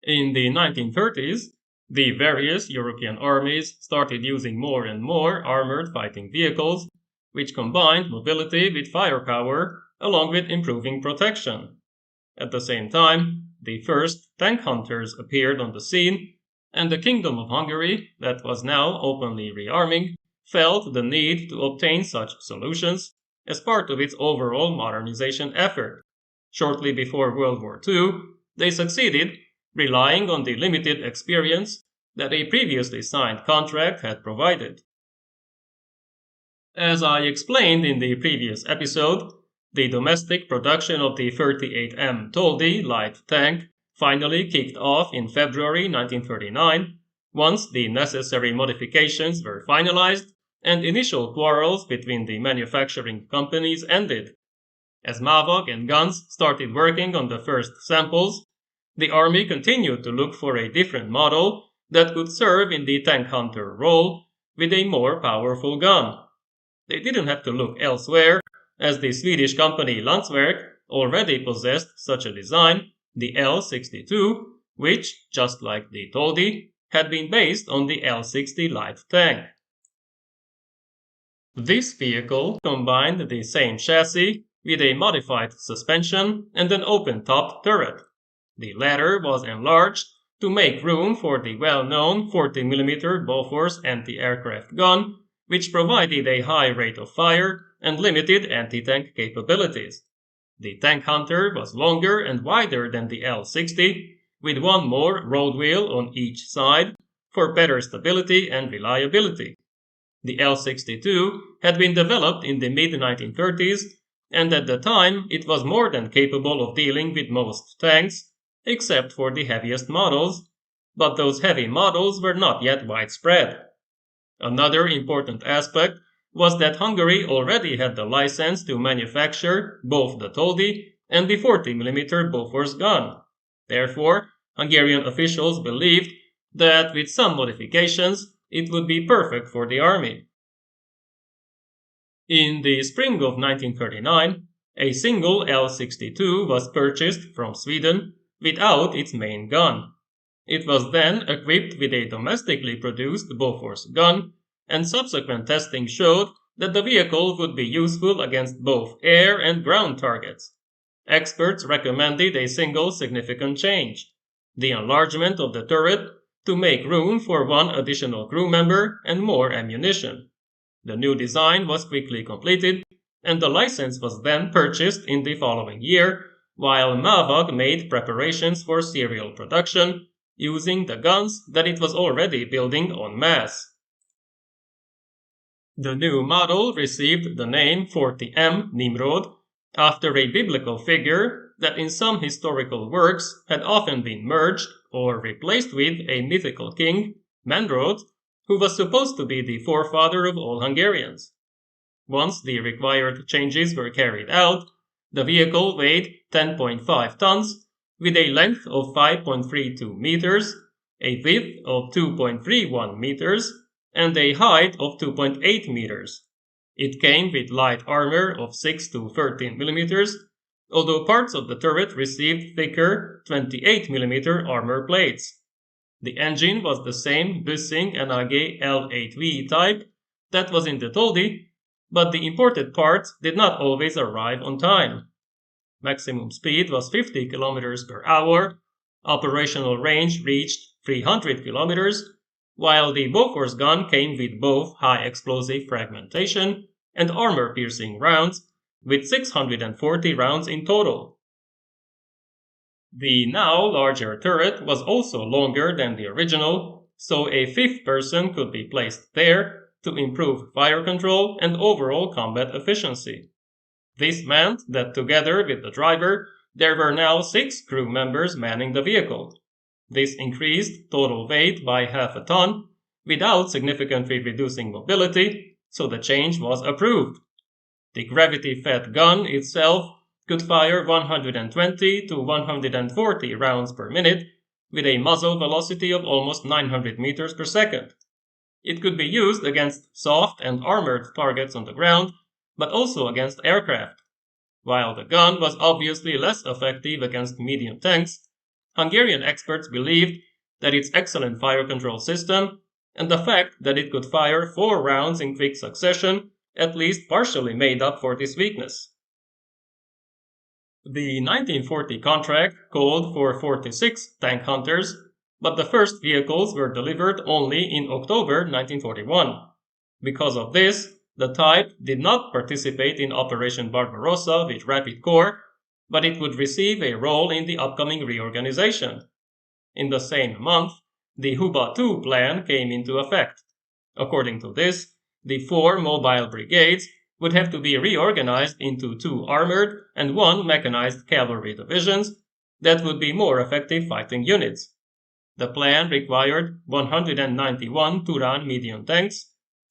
In the 1930s, the various European armies started using more and more armored fighting vehicles, which combined mobility with firepower along with improving protection. At the same time, the first tank hunters appeared on the scene, and the Kingdom of Hungary, that was now openly rearming, felt the need to obtain such solutions as part of its overall modernization effort. Shortly before World War II, they succeeded, relying on the limited experience that a previously signed contract had provided. As I explained in the previous episode, the domestic production of the 38M Toldi light tank finally kicked off in February 1939, once the necessary modifications were finalized and initial quarrels between the manufacturing companies ended. As Mavak and Guns started working on the first samples, the army continued to look for a different model that could serve in the tank hunter role with a more powerful gun. They didn't have to look elsewhere, as the Swedish company Landsverk already possessed such a design, the L62, which, just like the Toldi, had been based on the L60 light tank. This vehicle combined the same chassis with a modified suspension and an open-topped turret. The latter was enlarged to make room for the well-known 40mm Bofors anti-aircraft gun, which provided a high rate of fire and limited anti-tank capabilities. The tank hunter was longer and wider than the L60, with one more road wheel on each side for better stability and reliability. The L62 had been developed in the mid-1930s, and at the time it was more than capable of dealing with most tanks, except for the heaviest models, but those heavy models were not yet widespread. Another important aspect was that Hungary already had the license to manufacture both the Toldi and the 40mm Bofors gun. Therefore, Hungarian officials believed that with some modifications, it would be perfect for the army. In the spring of 1939, a single L62 was purchased from Sweden without its main gun. It was then equipped with a domestically produced Bofors gun, and subsequent testing showed that the vehicle would be useful against both air and ground targets. Experts recommended a single significant change: the enlargement of the turret to make room for one additional crew member and more ammunition. The new design was quickly completed, and the license was then purchased in the following year, while Mavag made preparations for serial production, using the guns that it was already building en masse. The new model received the name 40M Nimrod, after a biblical figure that in some historical works had often been merged or replaced with a mythical king, Nimrod, who was supposed to be the forefather of all Hungarians. Once the required changes were carried out, the vehicle weighed 10.5 tons, with a length of 5.32 meters, a width of 2.31 meters, and a height of 2.8 meters. It came with light armor of 6 to 13 millimeters, although parts of the turret received thicker 28mm armor plates. The engine was the same Büssing-NAG L8V type that was in the Toldi, but the imported parts did not always arrive on time. Maximum speed was 50 km per hour, operational range reached 300 km, while the Bofors gun came with both high explosive fragmentation and armor-piercing rounds, with 640 rounds in total. The now larger turret was also longer than the original, so a fifth person could be placed there to improve fire control and overall combat efficiency. This meant that together with the driver, there were now 6 crew members manning the vehicle. This increased total weight by half a ton, without significantly reducing mobility, so the change was approved. The gravity-fed gun itself could fire 120 to 140 rounds per minute, with a muzzle velocity of almost 900 meters per second. It could be used against soft and armored targets on the ground, but also against aircraft. While the gun was obviously less effective against medium tanks, Hungarian experts believed that its excellent fire control system and the fact that it could fire 4 rounds in quick succession at least partially made up for this weakness. The 1940 contract called for 46 tank hunters, but the first vehicles were delivered only in October 1941. Because of this, the type did not participate in Operation Barbarossa with Rapid Corps, but it would receive a role in the upcoming reorganization. In the same month, the Huba II plan came into effect. According to this, the 4 mobile brigades would have to be reorganized into 2 armored and 1 mechanized cavalry divisions that would be more effective fighting units. The plan required 191 Turan medium tanks,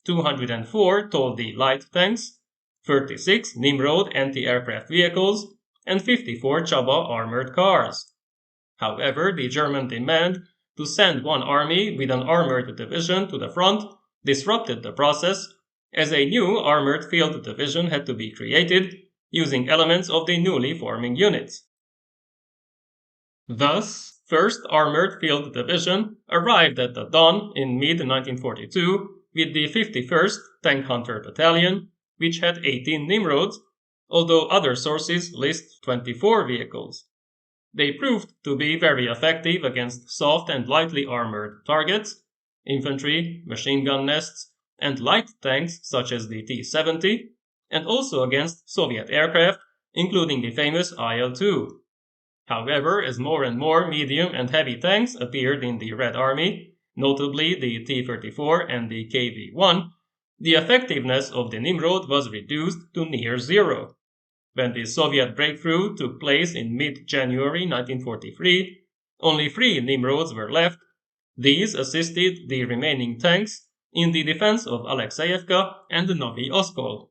204 Toldi light tanks, 36 Nimrod anti-aircraft vehicles, and 54 Csaba armored cars. However, the German demand to send one army with an armored division to the front disrupted the process, as a new armored field division had to be created using elements of the newly forming units. Thus, 1st Armored Field Division arrived at the Don in mid-1942 with the 51st Tank Hunter Battalion, which had 18 Nimrods, although other sources list 24 vehicles. They proved to be very effective against soft and lightly armored targets, infantry, machine gun nests, and light tanks such as the T-70, and also against Soviet aircraft, including the famous IL-2. However, as more and more medium and heavy tanks appeared in the Red Army, notably the T-34 and the KV-1, the effectiveness of the Nimrod was reduced to near zero. When the Soviet breakthrough took place in mid-January 1943, only 3 Nimrods were left. These assisted the remaining tanks in the defense of Alexeyevka and Novi Oskol.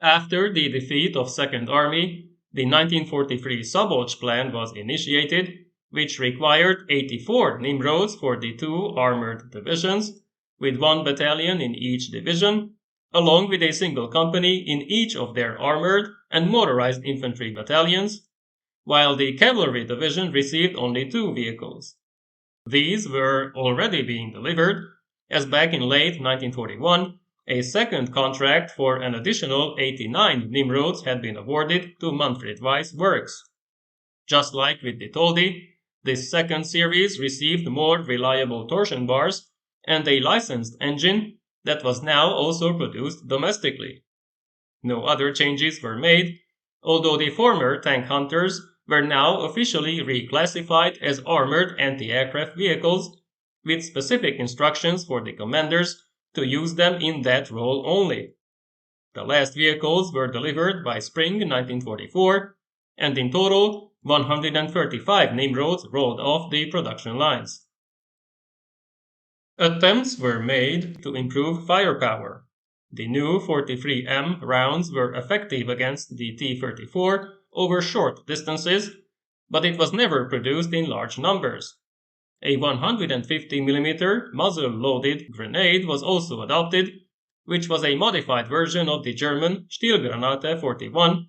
After the defeat of Second Army, the 1943 Szabolcs Plan was initiated, which required 84 Nimrods for the 2 armored divisions, with 1 battalion in each division, along with a single company in each of their armored and motorized infantry battalions, while the cavalry division received only 2 vehicles. These were already being delivered, as back in late 1941, a second contract for an additional 89 Nimrods had been awarded to Manfred Weiss Works. Just like with the Toldi, this second series received more reliable torsion bars and a licensed engine that was now also produced domestically. No other changes were made, although the former tank hunters were now officially reclassified as armored anti-aircraft vehicles, with specific instructions for the commanders to use them in that role only. The last vehicles were delivered by spring 1944, and in total, 135 Nimrods rolled off the production lines. Attempts were made to improve firepower. The new 43M rounds were effective against the T-34 over short distances, but it was never produced in large numbers. A 150mm muzzle-loaded grenade was also adopted, which was a modified version of the German Stielgranate 41,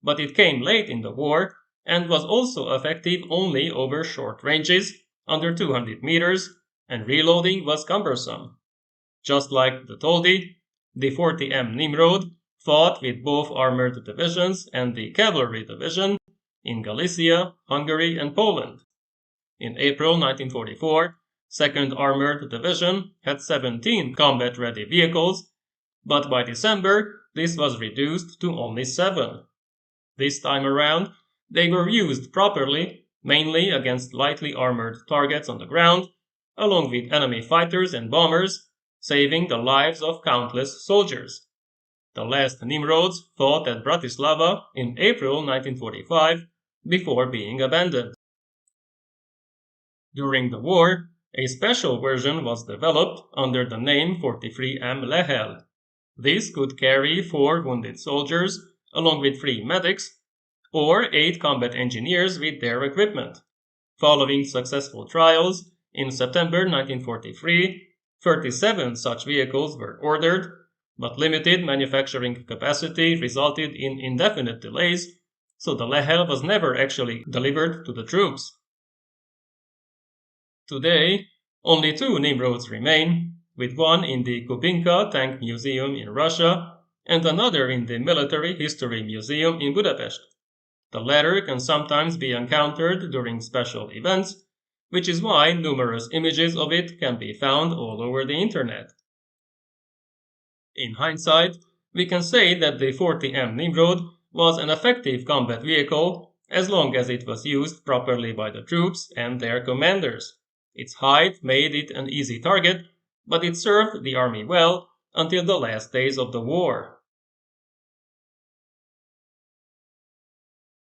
but it came late in the war and was also effective only over short ranges, under 200 meters, and reloading was cumbersome. Just like the Toldi, the 40M Nimrod fought with both armored divisions and the cavalry division in Galicia, Hungary, and Poland. In April 1944, 2nd Armored Division had 17 combat-ready vehicles, but by December this was reduced to only 7. This time around, they were used properly, mainly against lightly armored targets on the ground, along with enemy fighters and bombers, saving the lives of countless soldiers. The last Nimrods fought at Bratislava in April 1945 before being abandoned. During the war, a special version was developed under the name 43M Lehel. This could carry 4 wounded soldiers, along with 3 medics, or 8 combat engineers with their equipment. Following successful trials, in September 1943, 37 such vehicles were ordered, but limited manufacturing capacity resulted in indefinite delays, so the Lehel was never actually delivered to the troops. Today, only 2 Nimrods remain, with one in the Kubinka Tank Museum in Russia and another in the Military History Museum in Budapest. The latter can sometimes be encountered during special events, which is why numerous images of it can be found all over the internet. In hindsight, we can say that the 40M Nimrod was an effective combat vehicle as long as it was used properly by the troops and their commanders. Its height made it an easy target, but it served the army well until the last days of the war.